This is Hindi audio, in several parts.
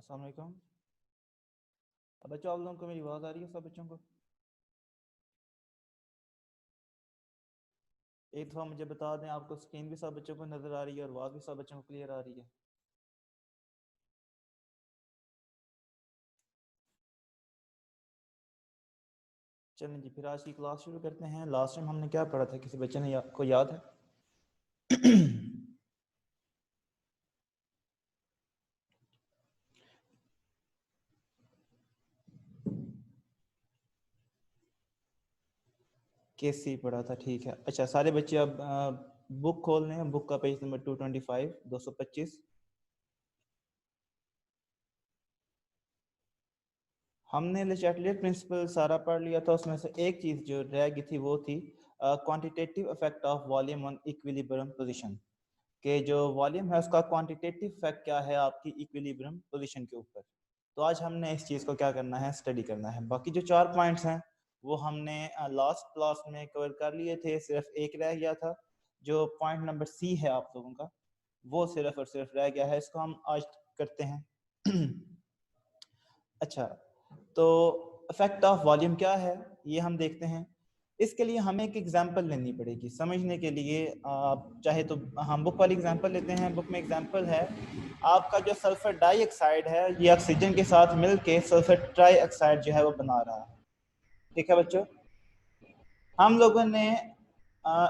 अस्सलाम वालेकुम। अब बच्चों, आप लोगों को मेरी आवाज़ आ रही है? सब बच्चों को एक दफ़ा मुझे बता दें, आपको स्क्रीन भी सब बच्चों को नज़र आ रही है और आवाज़ भी सब बच्चों को क्लियर आ रही है? चलें जी, फिर आज की क्लास शुरू करते हैं। लास्ट टाइम हमने क्या पढ़ा था, किसी बच्चे ने को याद है? केसी पढ़ा था, ठीक है। अच्छा, सारे बच्चे अब बुक खोल लें। बुक का पेज नंबर 225, 225। हमने ले चैटलेट प्रिंसिपल सारा पढ़ लिया था। उसमें से एक चीज़ जो रह गई थी वो थी quantitative effect of volume on equilibrium position, कि जो वॉल्यूम है उसका क्वांटिटेटिव इफेक्ट क्या है आपकी इक्विलिब्रियम पोजीशन के ऊपर। तो आज हमने इस चीज़ को क्या करना है, स्टडी करना है। बाकी जो 4 पॉइंट्स हैं वो हमने लास्ट क्लास में कवर कर लिए थे। सिर्फ एक रह गया था, जो पॉइंट नंबर सी है आप लोगों का, वो सिर्फ और सिर्फ रह गया है। इसको हम आज करते हैं। अच्छा, तो इफेक्ट ऑफ वॉल्यूम क्या है ये हम देखते हैं। इसके लिए हमें एक एग्जांपल लेनी पड़ेगी समझने के लिए। आप चाहे तो हम बुक वाली एग्जांपल लेते हैं। बुक में एग्जांपल है आपका जो सल्फर डाइऑक्साइड है, ये ऑक्सीजन के साथ मिलके सल्फर ट्राइऑक्साइड जो है वो बना रहा है। ठीक है बच्चों, हम लोगों ने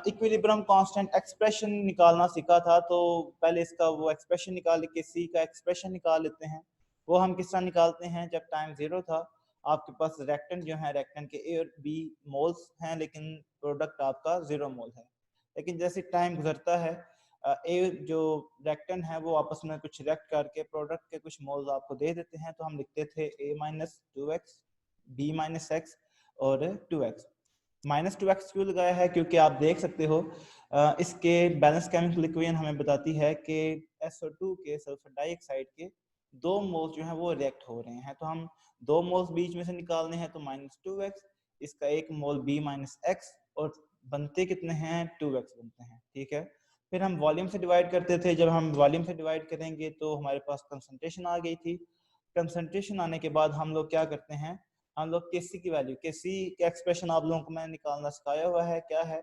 इक्विलिब्रियम कांस्टेंट एक्सप्रेशन निकालना सीखा था। तो पहले इसका वो एक्सप्रेशन निकाल के सी का एक्सप्रेशन निकाल लेते हैं। वो हम किस तरह निकालते हैं, जब टाइम 0 था आपके पास रेक्टेंट जो है, रेक्टेंट के ए और बी मोल्स हैं लेकिन प्रोडक्ट आपका 0 मोल है। लेकिन जैसे टाइम गुजरता है ए जो रेक्टेंट है वो आपस में कुछ रिएक्ट करके प्रोडक्ट के कुछ मोल्स आपको दे देते हैं। तो हम लिखते थे a minus 2x, b minus x और 2x। माइनस 2x क्यों लगाया है, क्योंकि आप देख सकते हो इसके बैलेंस केमिकल इक्वेशन हमें बताती है कि SO2 के सल्फर डाइऑक्साइड के 2 मोल्स जो हैं वो रिएक्ट हो रहे हैं। तो हम 2 मोल्स बीच में से निकालने हैं, तो माइनस 2x, इसका एक मोल b माइनस x, और बनते कितने हैं, 2x बनते हैं। ठीक है, फिर हम वॉल्यूम से डिवाइड करते थे। जब हम वॉल्यूम से डिवाइड करेंगे तो हमारे पास कंसंट्रेशन आ गई थी। कंसंट्रेशन आने के बाद हम लोग क्या करते हैं, हम लोग केसी की वैल्यू, केसी का एक्सप्रेशन आप लोगों को मैंने निकालना सिखाया हुआ है। क्या है,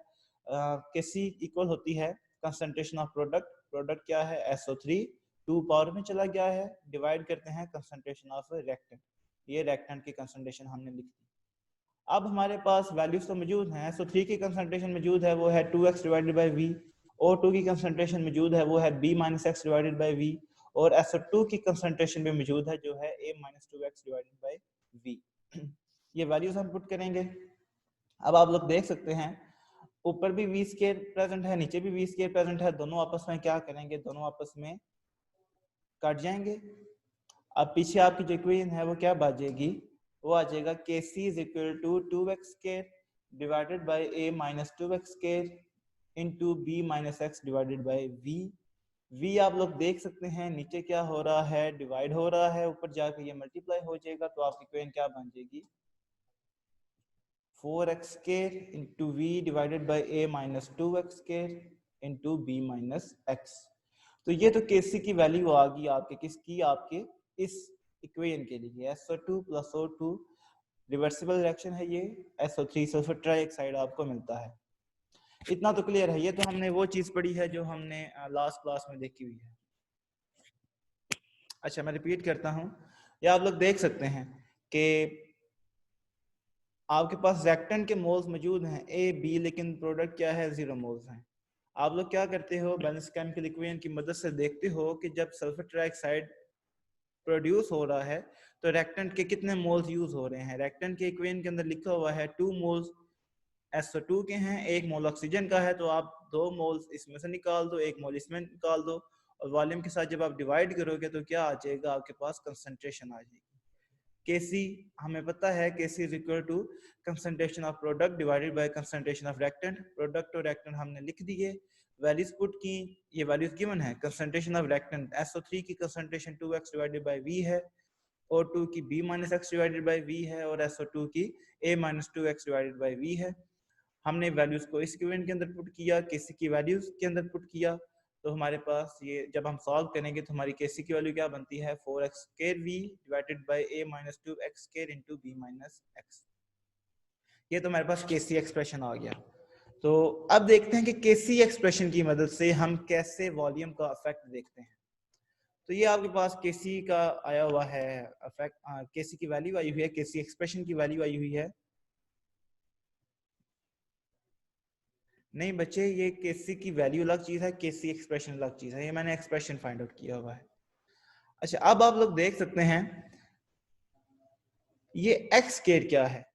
केसी इक्वल होती है कंसंट्रेशन ऑफ प्रोडक्ट। प्रोडक्ट क्या है, SO3, 2 पावर में चला गया है, डिवाइड करते हैं कंसंट्रेशन ऑफ रेक्टेंट। ये रेक्टेंट की कंसंट्रेशन हमने लिख दी। अब हमारे पास वैल्यूज तो मौजूद हैं। SO3 की कंसंट्रेशन मौजूद है, वो है 2x divided by v। O2 की कंसंट्रेशन मौजूद है, वो है b minus x divided by v। और SO2 की कंसंट्रेशन भी मौजूद है, जो है a minus 2x divided by v। ये वैल्यूज हम पुट करेंगे। अब आप लोग देख सकते हैं ऊपर भी v स्केयर प्रेजेंट है, नीचे भी v स्केयर प्रेजेंट है। दोनों आपस में क्या करेंगे, दोनों आपस में कट जाएंगे। अब पीछे आपकी जो इक्वेशन है वो क्या बाजेगी, वो आ जाएगा K C is equal to 2x square divided by a minus 2x square into B minus X divided by v। v आप लोग देख सकते हैं नीचे क्या हो रहा है, डिवाइड हो रहा है, ऊपर जाकर ये मल्टीप्लाई हो जाएगा। तो आपकी इक्वेशन क्या बन जाएगी, 4x square into v divided by a minus 2x square into b minus x। तो ये तो केसी की वैल्यू आ गई आपके किसकी, आपके इस इक्वेशन के लिए। SO2 plus O2 reversible reaction है ये, SO3 सल्फर ट्राइऑक्साइड आपको मिलता है। इतना तो क्लियर है। ये तो हमने वो चीज पढ़ी है जो हमने लास्ट क्लास में देखी हुई है। अच्छा, मैं रिपीट करता हूँ। ये आप लोग देख सकते हैं कि आपके पास रेक्टेंट के मोल्स मौजूद हैं A B, लेकिन प्रोडक्ट क्या है, 0 मोल्स हैं। आप लोग क्या करते हो, बैलेंस केमिकल इक्वेशन की मदद से देखते हो कि जब सल्फर ट्राइऑक्साइड प्रोड्यूस हो रहा है तो रेक्टेंट के कितने मोल्स यूज हो रहे हैं। रेक्टेंट के इक्वेशन के अंदर लिखा हुआ है 2 मोल्स SO2 के हैं, 1 मोल ऑक्सीजन का है। तो आप 2 मोल्स इसमें से निकाल दो, 1 मोल इसमें निकाल दो, और वॉल्यूम के साथ जब आप डिवाइड करोगे तो क्या आ जाएगा, आपके पास कंसंट्रेशन आ जाएगी। Kc हमें पता है, Kc is equal to concentration of product divided by concentration of reactant. Product और रेक्टेंट हमने लिख दिए, वैल्यूज पुट की। ये वैल्यूज गिवन है। कंसंट्रेशन ऑफ रेक्टेंट SO3 की concentration 2x divided by v है, O2 की b minus x divided by v है, और SO2 की a minus 2x divided by v है। हमने वैल्यूज को इस इक्वेशन के अंदर पुट किया, Kc की वैल्यूज के अंदर पुट किया। तो हमारे पास ये जब हम सॉल्व करेंगे तो हमारी केसी की वैल्यू क्या बनती है 4x square v divided by a minus 2x square into b minus x। ये तो हमारे पास केसी एक्सप्रेशन आ गया। तो अब देखते हैं कि केसी एक्सप्रेशन की मदद से हम कैसे वॉल्यूम का इफेक्ट देखते हैं। तो ये आपके पास केसी का आया हुआ है इफेक्ट, केसी की वैल्यू आई हुई है, केसी एक्सप्रेशन की वैल्यू आई हुई है। नहीं बच्चे, ये केसी की वैल्यू अलग चीज है, केसी एक्सप्रेशन अलग चीज है। ये मैंने एक्सप्रेशन फाइंड आउट किया हुआ है। अच्छा, अब आप लोग देख सकते हैं ये एक्स स्क्वायर क्या है।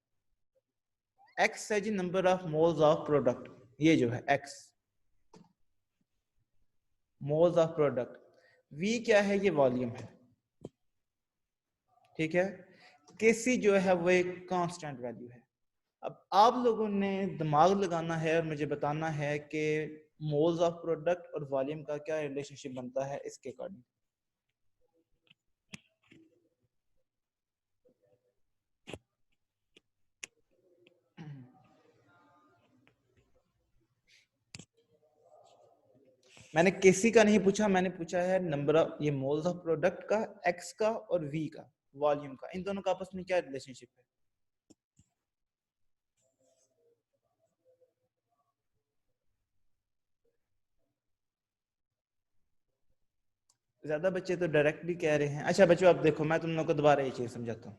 एक्स है जी number of moles of product, ये जो है X moles of product. V क्या है, ये वॉल्यूम है। ठीक है, केसी जो है वो एक कांस्टेंट वैल्यू है। अब आप लोगों ने दिमाग लगाना है और मुझे बताना है कि मोल्स ऑफ प्रोडक्ट और वॉल्यूम का क्या रिलेशनशिप बनता है इसके अकॉर्डिंग। मैंने केसी का नहीं पूछा, मैंने पूछा है नंबर ऑफ ये मोल्स ऑफ प्रोडक्ट का, एक्स का और वी का, वॉल्यूम का, इन दोनों का आपस में क्या रिलेशनशिप है। ज्यादा बच्चे तो डायरेक्टली कह रहे हैं। अच्छा बच्चों, आप देखो मैं तुम लोगों को दोबारा ये चीज समझाता हूँ।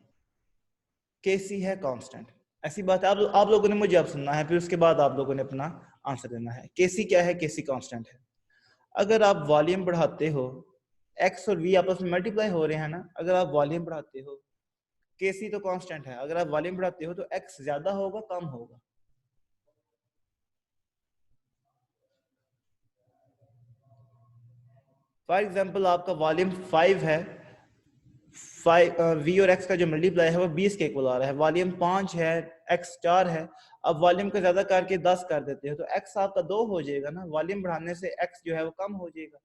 केसी है कांस्टेंट, ऐसी बात है। आप लोगों ने मुझे अब सुनना है, फिर उसके बाद आप लोगों ने अपना आंसर देना है। केसी क्या है, केसी कांस्टेंट है। अगर आप वॉल्यूम बढ़ाते हो, एक्स और वी आपस में मल्टीप्लाई हो रहे हैं ना, अगर आप वॉल्यूम बढ़ाते हो, केसी तो कांस्टेंट है, अगर आप वॉल्यूम बढ़ाते हो तो एक्स ज्यादा होगा कम होगा। फॉर एग्जाम्पल आपका वॉल्यूम 5 है, 5 वी और एक्स का जो मल्टीप्लाई है वो 20 के इक्वल आ रहा है। वॉल्यूम 5 है, एक्स 4 है। अब वॉल्यूम को ज्यादा करके 10 कर देते हो तो एक्स आपका 2 हो जाएगा ना, वॉल्यूम बढ़ाने से एक्स जो है वो कम हो जाएगा।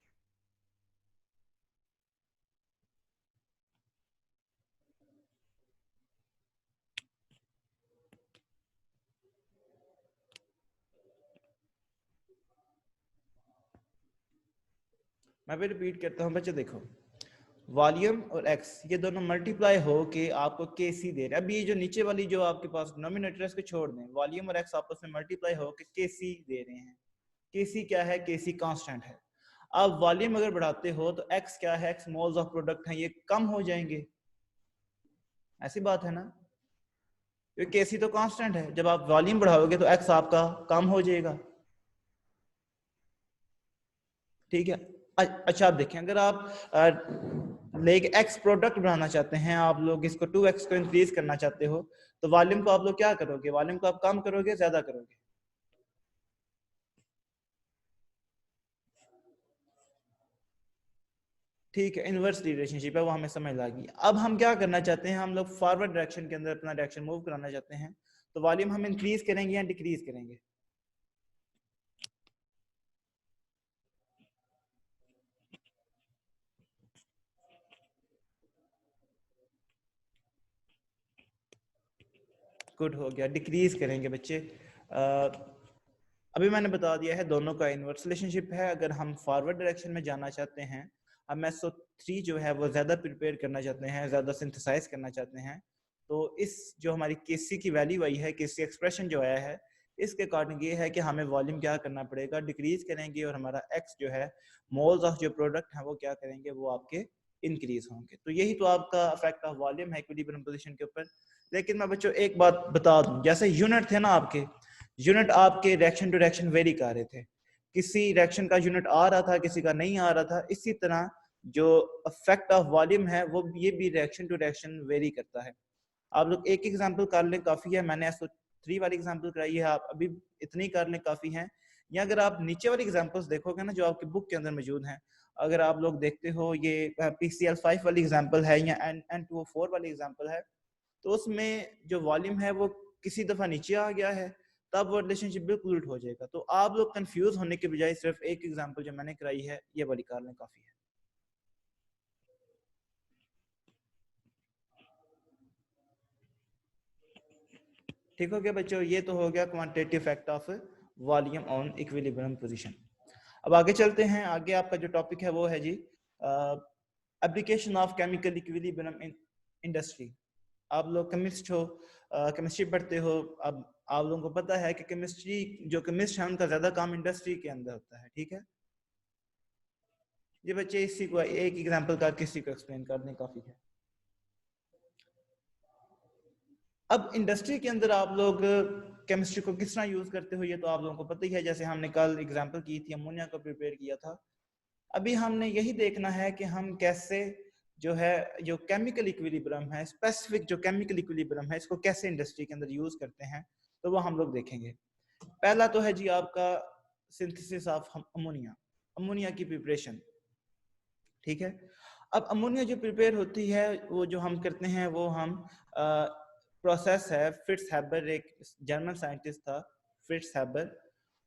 मैं भी रिपीट करता हूँ बच्चे, देखो वॉल्यूम और एक्स ये दोनों मल्टीप्लाई हो के आपको के सी दे रहे हैं। अभी ये जो नीचे वाली जो आपके पास डिनोमिनेटर है इसको छोड़ दें, वॉल्यूम और एक्स आपस में मल्टीप्लाई हो के सी दे रहे हैं। के सी क्या है, के सी कांस्टेंट है। अब वॉल्यूम अगर बढ़ाते हो तो एक्स क्या है, एक्स मोल्स ऑफ प्रोडक्ट है, ये कम हो जाएंगे। ऐसी बात है ना, क्योंकि के सी तो कांस्टेंट है, जब आप वॉल्यूम बढ़ाओगे तो एक्स आपका कम हो जाएगा। ठीक है। अच्छा आप देखें, अगर आप लेके एक्स प्रोडक्ट बनाना चाहते हैं, आप लोग इसको 2x को इंक्रीज करना चाहते हो, तो वॉल्यूम को आप लोग क्या करोगे, वॉल्यूम को आप कम करोगे ज्यादा करोगे। ठीक है, इनवर्स रिलेशनशिप है वो हमें समझ लगी। अब हम क्या करना चाहते हैं, हम लोग फॉरवर्ड डायरेक्शन के अंदर अपना डायरेक्शन मूव कराना चाहते हैं, तो वॉल्यूम हम इंक्रीज करेंगे या डिक्रीज करेंगे। गुड हो गया, डिक्रीज करेंगे बच्चे। अभी मैंने बता दिया है दोनों का इनवर्स रिलेशनशिप है। अगर हम फॉरवर्ड डायरेक्शन में जाना चाहते हैं, हम SO3 जो है वो ज़्यादा प्रिपेयर करना चाहते हैं, ज़्यादा सिंथेसाइज करना चाहते हैं, तो इस जो हमारी केसी की वैल्यू आई है, केसी एक्सप्रेशन जो आया है, इसके अकॉर्डिंग ये है कि हमें वॉल्यूम क्या करना पड़ेगा, डिक्रीज करेंगे, और हमारा एक्स जो है मोल्स ऑफ जो प्रोडक्ट है वो क्या करेंगे, वो आपके इंक्रीज होंगे। तो यही तो आपका इफेक्ट ऑफ वॉल्यूम है इक्विलिब्रियम पोजीशन के ऊपर। लेकिन मैं बच्चों एक बात बता दूं, जैसे यूनिट थे ना आपके, यूनिट आपके रिएक्शन टू रिएक्शन वेरी कर रहे थे, किसी रिएक्शन का यूनिट आ रहा था, किसी का नहीं आ रहा था। इसी तरह जो इफेक्ट ऑफ वॉल्यूम है वो ये भी रिएक्शन टू रिएक्शन वेरी करता है। आप लोग एक एग्जांपल कर लें काफी है, मैंने SO3 वाली एग्जांपल कराई है, आप अभी इतनी कर लें काफी है। या अगर आप नीचे वाली एग्जांपल्स देखोगे ना जो आपके बुक के अंदर मौजूद हैं, अगर आप लोग देखते हो ये PCl5 वाली एग्जांपल है या N2O4 वाली एग्जांपल है, तो उसमें जो वॉल्यूम है वो किसी दफा नीचे आ गया है, तब वो रिलेशनशिप बिल्कुल उल्ट हो जाएगा। तो आप लोग कंफ्यूज होने के बजाय सिर्फ एक एग्जांपल जो मैंने कराई है ये वाली कर लें काफी है। ठीक हो गया बच्चों, ये तो हो गया quantitative effect of volume on equilibrium position. अब आगे चलते हैं। आगे आपका जो टॉपिक है वो है जी application of chemical equilibrium in industry. आप लोग केमिस्ट हो, केमिस्ट्री पढ़ते हो। अब आप लोगों को पता है कि केमिस्ट्री जो केमिस्ट है उनका ज्यादा काम इंडस्ट्री के अंदर होता है, ठीक है। ये बच्चे इसी को एक एग्जांपल करके इसी को एक्सप्लेन कर दें, काफी है। अब इंडस्ट्री के अंदर आप लोग केमिस्ट्री को किस तरह यूज करते हो ये तो आप लोगों को पता ही है। जैसे हमने कल एग्जांपल की थी, अमोनिया को प्रिपेयर किया था। अभी हमने यही देखना है कि हम कैसे जो है जो केमिकल इक्विलिब्रियम है, स्पेसिफिक जो केमिकल इक्विलिब्रियम है, इसको कैसे इंडस्ट्री के अंदर यूज करते हैं, तो वो हम लोग देखेंगे। पहला तो है जी आपका सिंथेसिस ऑफ अमोनिया, अमोनिया की प्रिपरेशन, ठीक है। अब अमोनिया जो प्रिपेयर होती है वो जो हम करते हैं वो हम प्रोसेस है। फ्रिट्ज हैबर एक जर्मन साइंटिस्ट था, फ्रिट्ज हैबर,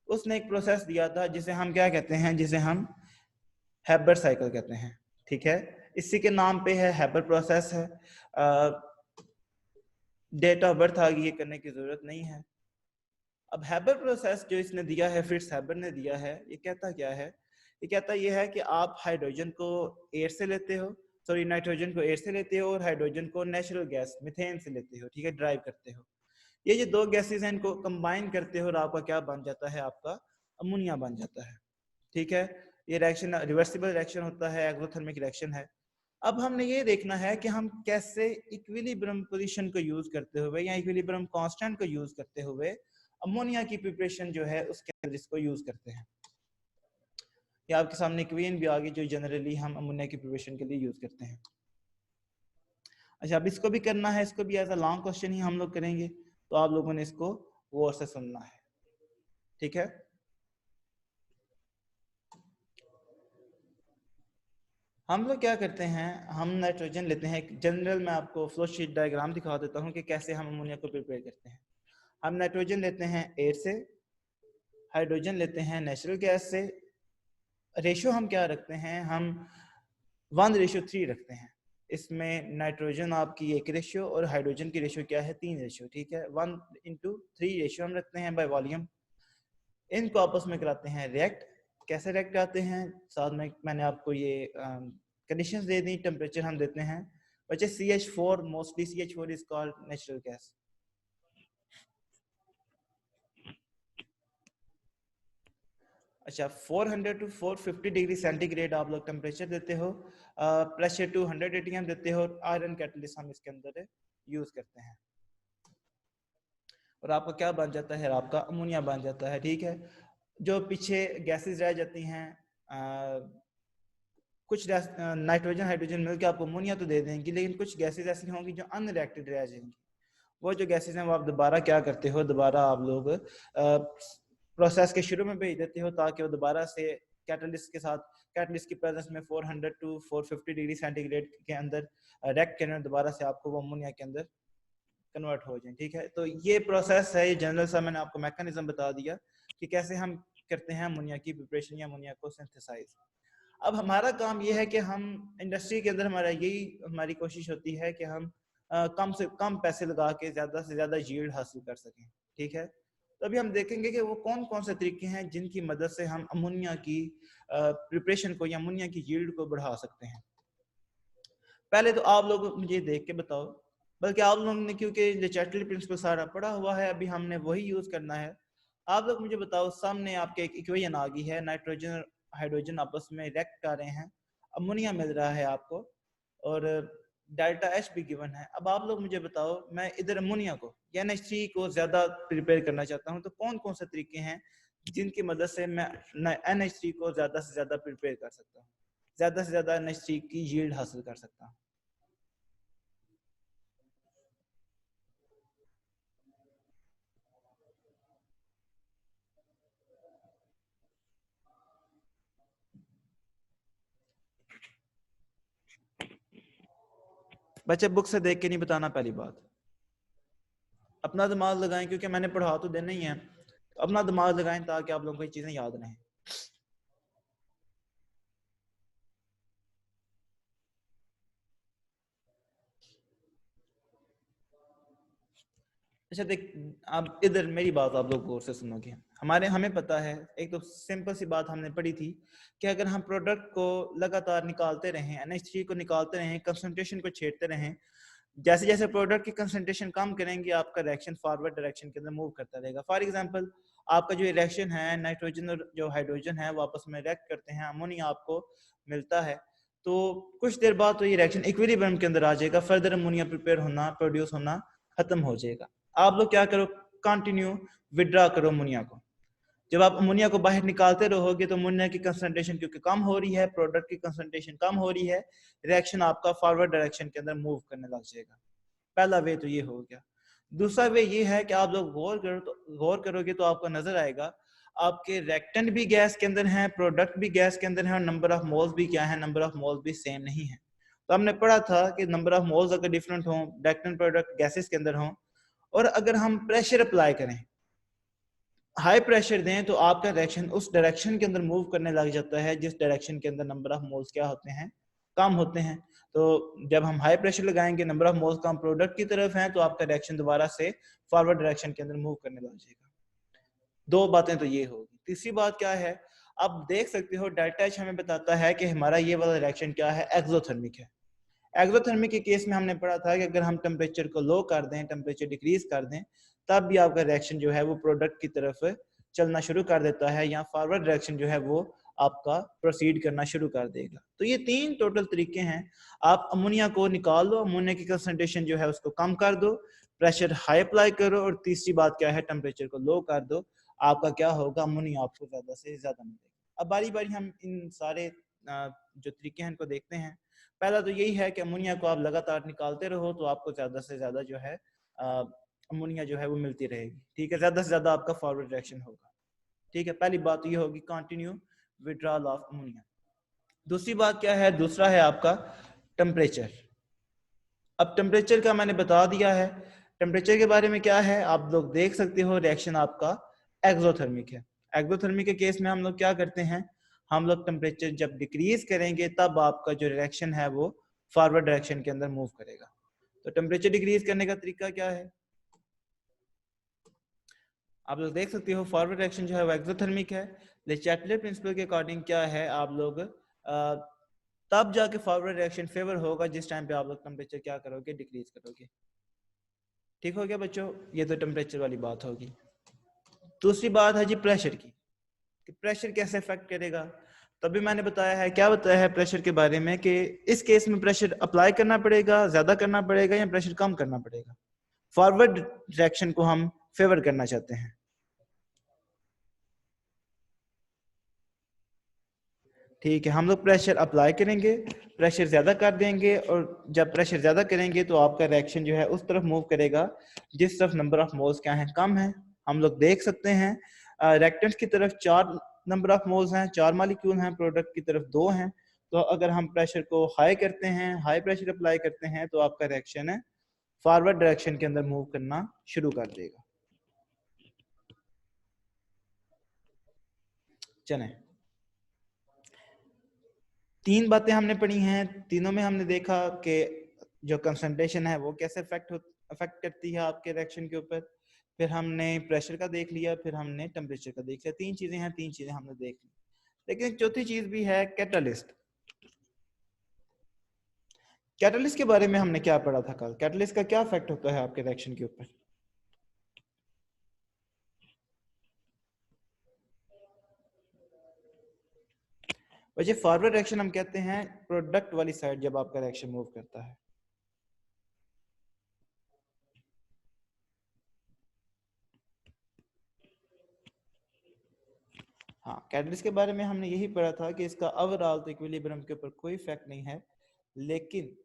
उसने एक प्रोसेस दिया था जिसे हम क्या कहते हैं, जिसे हम हैबर साइकिल कहते हैं, ठीक है। इसी के नाम पे है, हैबर प्रोसेस है। डेट ऑफ बर्थ आगे ये करने की जरूरत नहीं है। अब हैबर प्रोसेस जो इसने दिया है, फ्रिट्ज हैबर ने दिया है, ये कहता क्या है, ये कहता ये है कि आप हाइड्रोजन को एयर से लेते हो, सॉरी नाइट्रोजन को एयर से लेते हो, और हाइड्रोजन को नेचुरल गैस मीथेन से लेते हो, ठीक है, ड्राइव करते हो। ये जो दो गैसेस हैं इनको कंबाइन करते हो और आपका क्या बन जाता है, आपका अमोनिया बन जाता है, ठीक है। ये रिएक्शन रिवर्सिबल रिएक्शन होता है, एक्सोथर्मिक रिएक्शन है। अब हमने ये देखना है कि हम कैसे इक्विलिब्रियम पोजीशन को यूज करते हुए या इक्विलिब्रियम कांस्टेंट को यूज करते हुए अमोनिया की प्रिपरेशन जो है उसके अंदर इसको यूज करते हैं। या आपके सामने इक्वेशन भी आ गई जो जनरली हम अमोनिया की प्रिपरेशन के लिए यूज करते हैं। अच्छा, अब इसको भी करना है, इसको भी एज अ लॉन्ग क्वेश्चन ही हम लोग करेंगे, तो आप लोगों ने इसको गौर से सुनना है, ठीक है। हम लोग क्या करते हैं, हम नाइट्रोजन लेते हैं। जनरल मैं आपको फ्लो शीट डायग्राम दिखा देता हूँ कि कैसे हम अमोनिया को प्रिपेयर करते हैं। हम नाइट्रोजन लेते हैं एयर से, हाइड्रोजन लेते हैं नेचुरल गैस से। रेशियो हम क्या रखते हैं, हम 1:3 रखते हैं। इसमें नाइट्रोजन आपकी 1 रेशियो और हाइड्रोजन की रेशियो क्या है, 3 रेशियो, ठीक है। 1:3 रेशियो हम रखते हैं बाय वॉल्यूम। इनको आपस में कराते हैं रिएक्ट। कैसे रिएक्ट कराते हैं, साथ में मैंने आपको ये कंडीशंस दे दी, टेम्परेचर हम देते हैं। बच्चे CH4, mostly CH4 is called natural gas. अच्छा, 400 to 450 डिग्री सेंटीग्रेड आप लोग टेम्परेचर देते हो, प्रेशर 200 atm देते हो, आयरन कैटलिस्ट हम इसके अंदर यूज करते हैं, और आपका क्या बन जाता है, आपका अमोनिया बन जाता है, ठीक है। जो पीछे गैसेस रह जाती हैं, कुछ नाइट्रोजन हाइड्रोजन मिलकर आपको अमोनिया तो दे देंगी, लेकिन कुछ गैसेस ऐसी होंगी जो अनरिएक्टेड रह जाएंगी। वो जो गैसेस हैं वो आप दोबारा क्या करते हो, दोबारा आप लोग प्रोसेस के शुरू में भेज देते हो ताकि वो दोबारा से कैटलिस्ट के साथ, कैटलिस्ट की प्रेजेंस में 400 to 450 डिग्री सेंटीग्रेड के अंदर रेक्ट करने दोबारा से आपको वो अमोनिया के अंदर कन्वर्ट हो जाए, ठीक है। तो ये प्रोसेस है, ये जनरल सा मैंने आपको मैकेनिज्म बता दिया कि कैसे हम करते हैं अमोनिया की प्रिपरेशन या अमोनिया को सिंथेसाइज। अब हमारा काम ये है कि हम इंडस्ट्री के अंदर, हमारा यही हमारी कोशिश होती है कि हम कम से कम पैसे लगा के ज़्यादा से ज़्यादा यील्ड हासिल कर सकें, ठीक है। तो अभी हम देखेंगे कि वो कौन कौन से तरीके हैं जिनकी मदद से हम अमोनिया की प्रिपरेशन को या अमोनिया की यील्ड को बढ़ा सकते हैं। पहले तो आप लोग मुझे देख के बताओ, बल्कि आप लोगों ने क्योंकि जो चैटली प्रिंसिपल सारा पढ़ा हुआ है, अभी हमने वही यूज करना है। आप लोग मुझे बताओ, सामने आपके एक इक्वेशन आ गई है, नाइट्रोजन और हाइड्रोजन आपस में रिएक्ट कर रहे हैं, अमोनिया मिल रहा है आपको, और डेल्टा एच भी गिवन है। अब आप लोग मुझे बताओ, मैं इधर अमोनिया को या NH3 को ज्यादा प्रिपेयर करना चाहता हूँ, तो कौन कौन से तरीके हैं जिनकी मदद से मैं NH3 को ज्यादा से ज्यादा प्रिपेयर कर सकता हूँ, ज्यादा से ज्यादा NH3 की यील्ड हासिल कर सकता हूँ। बच्चे बुक से देख के नहीं बताना, पहली बात अपना दिमाग लगाएं, क्योंकि मैंने पढ़ा तो देना ही है, तो अपना दिमाग लगाएं ताकि आप लोगों को ये चीजें याद रहें। अच्छा देख, आप इधर मेरी बात आप लोग गौर से सुनोगे। हमें पता है, एक तो सिंपल सी बात हमने पढ़ी थी कि अगर हम प्रोडक्ट को लगातार निकालते रहें, NH3 को निकालते रहें, कंसंट्रेशन को छेड़ते रहें, जैसे जैसे प्रोडक्ट की कंसंट्रेशन कम करेंगे आपका रिएक्शन फॉरवर्ड डायरेक्शन के अंदर मूव करता रहेगा। फॉर एग्जांपल आपका जो रिएक्शन है, नाइट्रोजन और जो हाइड्रोजन है वो आपस में रिएक्ट करते हैं, अमोनिया आपको मिलता है, तो कुछ देर बाद तो ये रिएक्शन इक्विलिब्रियम के अंदर आ जाएगा, फर्दर अमोनिया प्रिपेयर होना, प्रोड्यूस होना खत्म हो जाएगा। आप लोग क्या करो, कंटिन्यू विड्रा करो अमोनिया को। जब आप अमोनिया को बाहर निकालते रहोगे तो अमोनिया की कंसंट्रेशन क्योंकि कम हो रही है, प्रोडक्ट की कंसंट्रेशन कम हो रही है, रिएक्शन आपका फॉरवर्ड डायरेक्शन के अंदर मूव करने लग जाएगा। पहला वे तो ये हो गया। दूसरा वे ये है कि आप लोग गौर करोगे तो आपको नजर आएगा आपके रिएक्टेंट भी गैस के अंदर हैं, प्रोडक्ट भी गैस के अंदर है, और नंबर ऑफ मोल्स भी क्या है, नंबर ऑफ मोल्स भी सेम नहीं है। तो हमने पढ़ा था कि नंबर ऑफ मोल्स अगर डिफरेंट हो, रिएक्टेंट प्रोडक्ट गैसेस के अंदर हो, और अगर हम प्रेशर अप्लाई करें, हाई प्रेशर दें, तो आपका रिएक्शन उस डायरेक्शन के अंदर मूव करने लग जाता है जिस डायरेक्शन के अंदर नंबर ऑफ मोल्स क्या होते हैं, कम होते हैं। तो जब हम हाई प्रेशर लगाएंगे, number of moles come product की तरफ है, तो आपका रिएक्शन दोबारा से फॉरवर्ड डायरेक्शन के अंदर मूव करने लग जाएगा। दो बातें तो ये होगी। तीसरी बात क्या है, आप देख सकते हो डेल्टा एच हमें बताता है कि हमारा ये वाला रिएक्शन क्या है, एक्सोथर्मिक है। एक्सोथर्मिक के केस में हमने पढ़ा था कि अगर हम टेम्परेचर को लो कर दें, टेम्परेचर डिक्रीज कर दें, तब भी आपका रिएक्शन जो है वो प्रोडक्ट की तरफ चलना शुरू कर देता है, या फॉरवर्ड रिएक्शन जो है वो आपका प्रोसीड करना शुरू कर देगा। तो ये तीन टोटल तरीके हैं। आप अमोनिया को निकाल दो, अमोनिया की कंसंट्रेशन जो है उसको कम कर दो, प्रेशर हाई अप्लाई करो, और तीसरी बात क्या है, टेम्परेचर को लो कर दो, आपका क्या होगा, अमोनिया आपको ज्यादा से ज्यादा मिलेगा। अब बारी बारी हम इन सारे जो तरीके हैं इनको देखते हैं। पहला तो यही है कि अमोनिया को आप लगातार निकालते रहो तो आपको ज्यादा से ज्यादा जो है अमोनिया जो है वो मिलती रहेगी, ठीक है, ज्यादा से ज्यादा आपका फॉरवर्ड रिएक्शन होगा, ठीक है। पहली बात तो ये होगी कंटिन्यू विड्रॉल ऑफ अमोनिया। दूसरी बात क्या है, दूसरा है आपका टेम्परेचर। अब टेम्परेचर का मैंने बता दिया है, टेम्परेचर के बारे में क्या है आप लोग देख सकते हो, रिएक्शन आपका एक्सोथर्मिक है। एक्सोथर्मिक के केस में हम लोग क्या करते हैं, हम लोग टेम्परेचर जब डिक्रीज करेंगे तब आपका जो रिएक्शन है वो फॉरवर्ड डायरेक्शन के अंदर मूव करेगा। तो टेम्परेचर डिक्रीज करने का तरीका क्या है, आप लोग देख सकते हो, फॉरवर्ड रिएक्शन जो है वो एक्सोथर्मिक है। ले चैटलेट प्रिंसिपल के अकॉर्डिंग क्या है, आप लोग तब जाके फॉरवर्ड रिएक्शन फेवर होगा जिस टाइम पे आप लोग टेम्परेचर क्या करोगे, डिक्रीज करोगे। ठीक हो गया बच्चों, ये तो टेम्परेचर वाली बात होगी। दूसरी बात है जी प्रेशर की, कि प्रेशर कैसे इफेक्ट करेगा। तभी मैंने बताया है, क्या बताया है प्रेशर के बारे में, कि इस केस में प्रेशर अप्लाई करना पड़ेगा, ज्यादा करना पड़ेगा, या प्रेशर कम करना पड़ेगा। फॉरवर्ड रिएक्शन को हम फेवर करना चाहते हैं, ठीक है। हम लोग प्रेशर अप्लाई करेंगे, प्रेशर ज्यादा कर देंगे, और जब प्रेशर ज्यादा करेंगे तो आपका रिएक्शन जो है उस तरफ मूव करेगा जिस तरफ नंबर ऑफ मोल्स क्या है, कम है। हम लोग देख सकते हैं रिएक्टेंट्स की तरफ 4 नंबर ऑफ मोल्स हैं, 4 मॉलिक्यूल हैं, प्रोडक्ट की तरफ 2 हैं। तो अगर हम प्रेशर को हाई करते हैं, हाई प्रेशर अप्लाई करते हैं, तो आपका रिएक्शन है फॉरवर्ड डायरेक्शन के अंदर मूव करना शुरू कर देगा। चलें, तीन बातें हमने पढ़ी हैं, तीनों में हमने देखा कि जो कंसंट्रेशन है वो कैसे अफेक्ट करती है आपके रिएक्शन के ऊपर। फिर हमने प्रेशर का देख लिया, फिर हमने टेम्परेचर का देख लिया। तीन चीजें हैं, तीन चीजें हमने देख ली। लेकिन चौथी चीज भी है, कैटलिस्ट। कैटलिस्ट के बारे में हमने क्या पढ़ा था कल, कैटलिस्ट का क्या इफेक्ट होता है आपके रिएक्शन के ऊपर। वैसे फॉरवर्ड रिएक्शन हम कहते हैं प्रोडक्ट वाली साइड जब आपका रिएक्शन मूव करता है। हाँ, कैटलिस्ट के बारे में हमने यही पढ़ा था कि इसका ओवरऑल तो इक्विलिब्रियम के ऊपर कोई इफेक्ट नहीं है, लेकिन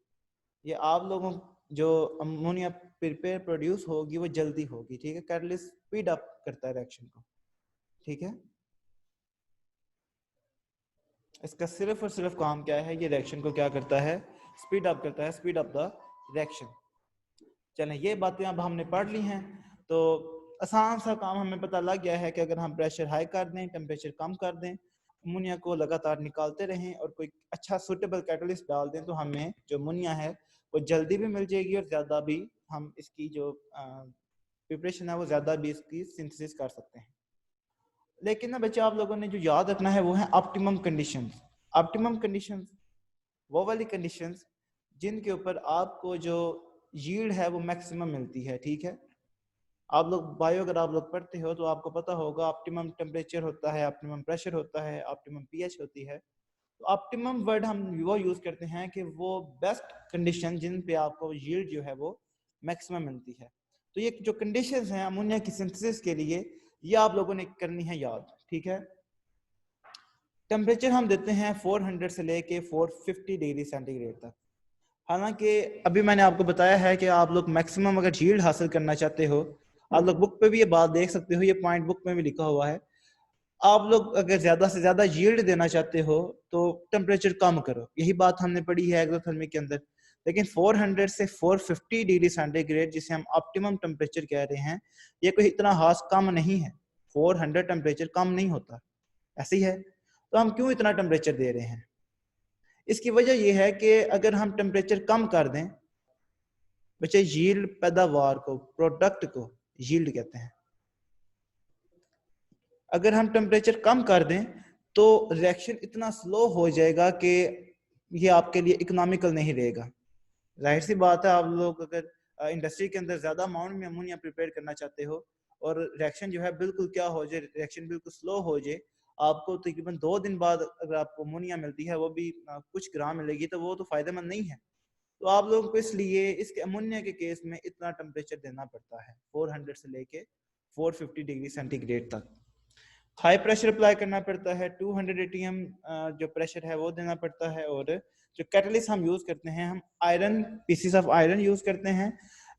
ये आप लोगों जो अमोनिया प्रिपेयर प्रोड्यूस होगी वो जल्दी होगी, ठीक है। कैटलिस्ट स्पीड अप करता है रिएक्शन को, ठीक है। इसका सिर्फ और सिर्फ काम क्या है, ये रिएक्शन को क्या करता है, स्पीड अप करता है, स्पीड अप द रिएक्शन। चलें, ये बातें अब हमने पढ़ ली हैं, तो आसान सा काम हमें पता लग गया है कि अगर हम प्रेशर हाई कर दें, टेम्परेचर कम कर दें, अमोनिया को लगातार निकालते रहें और कोई अच्छा सुटेबल कैटलिस्ट डाल दें, तो हमें जो अमोनिया है वो जल्दी भी मिल जाएगी, और ज़्यादा भी हम इसकी जो प्रिपरेशन है वो ज़्यादा भी इसकी सिंथेसिस कर सकते हैं। लेकिन ना बच्चे आप लोगों ने जो याद रखना है वो है ऑप्टिमम कंडीशंस। ऑप्टिमम कंडीशंस वो वाली कंडीशंस जिनके ऊपर आपको जो यील्ड है वो मैक्सिमम मिलती है, ठीक है। आप लोग बायो अगर आप लोग पढ़ते हो तो आपको पता होगा ऑप्टिमम टेम्परेचर होता है, ऑप्टिमम प्रेशर होता है, ऑप्टिमम पीएच होती है। तो ऑप्टिमम वर्ड हम वो यूज करते हैं कि वो बेस्ट कंडीशन जिन पे आपको यील्ड जो है वो मैक्सिमम मिलती है। तो ये जो कंडीशंस हैं अमोनिया की सिंथेसिस के लिए, ये आप लोगों ने करनी है याद, ठीक है। टेम्परेचर हम देते हैं 400 से लेके 450 डिग्री सेंटीग्रेड तक। हालांकि अभी मैंने आपको बताया है कि आप लोग मैक्सिमम अगर यील्ड हासिल करना चाहते हो, आप लोग बुक पे भी ये बात देख सकते हो, ये पॉइंट बुक में भी लिखा हुआ है। आप लोग अगर ज्यादा से ज्यादा यील्ड देना चाहते हो तो टेम्परेचर कम करो, यही बात हमने पढ़ी है एक्सोथर्मिक के अंदर। लेकिन 400 से 450 डिग्री सेंटीग्रेड जिसे हम ऑप्टिमम टेम्परेचर कह रहे हैं, ये कोई इतना खास कम नहीं है। 400 टेम्परेचर कम नहीं होता, ऐसे ही है। तो हम क्यों इतना टेम्परेचर दे रहे हैं? इसकी वजह यह है कि अगर हम टेम्परेचर कम कर दें बच्चे, यील्ड पैदावार को, प्रोडक्ट को यील्ड कहते हैं। अगर हम टेम्परेचर कम कर दें तो रिएक्शन इतना स्लो हो जाएगा कि ये आपके लिए इकोनॉमिकल नहीं रहेगा। जाहिर सी बात है, आप लोग अगर इंडस्ट्री के अंदर ज्यादा अमाउंट में अमोनिया प्रिपेयर करना चाहते हो और रिएक्शन जो है बिल्कुल क्या हो जाए, रिएक्शन बिल्कुल स्लो हो जाए, आपको तकरीबन 2 दिन बाद अगर आपको अमोनिया मिलती है वो भी कुछ ग्राम मिलेगी, तो वो तो फायदेमंद नहीं है। तो आप लोगों को इसलिए इसके अमोनिया के केस में इतना टेम्परेचर देना पड़ता है, 400 से लेके 450 डिग्री सेंटीग्रेड तक। हाई प्रेशर अप्लाई करना पड़ता है, 200 एटीएम जो प्रेशर है वो देना पड़ता है। और जो कैटलिस्ट हम यूज करते हैं, हम iron, pieces of iron use करते हैं।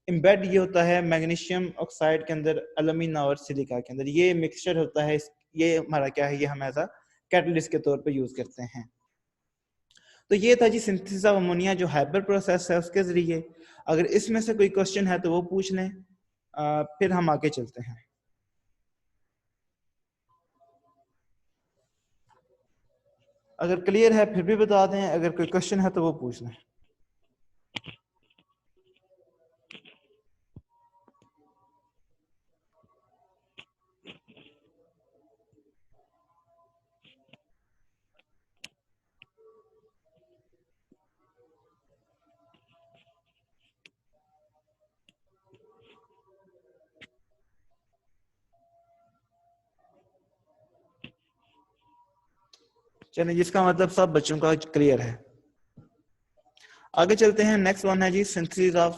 इम्बेड ये होता है मैग्नीशियम ऑक्साइड के अंदर, एल्यूमिना और सिलिका के अंदर, ये मिक्सचर होता है। ये हमारा क्या है, ये हम एज कैटलिस्ट के तौर पे यूज करते हैं। तो ये था जी सिंथेसिस ऑफ अमोनिया, जो हाइपर प्रोसेस है उसके जरिए। अगर इसमें से कोई क्वेश्चन है तो वो पूछ लें, फिर हम आगे चलते हैं। अगर क्लियर है फिर भी बता दें, अगर कोई क्वेश्चन है तो वो पूछ लें। चलिए, जिसका मतलब सब बच्चों का क्लियर है। आगे चलते हैं। नेक्स्ट वन है जी सिंथेसिस ऑफ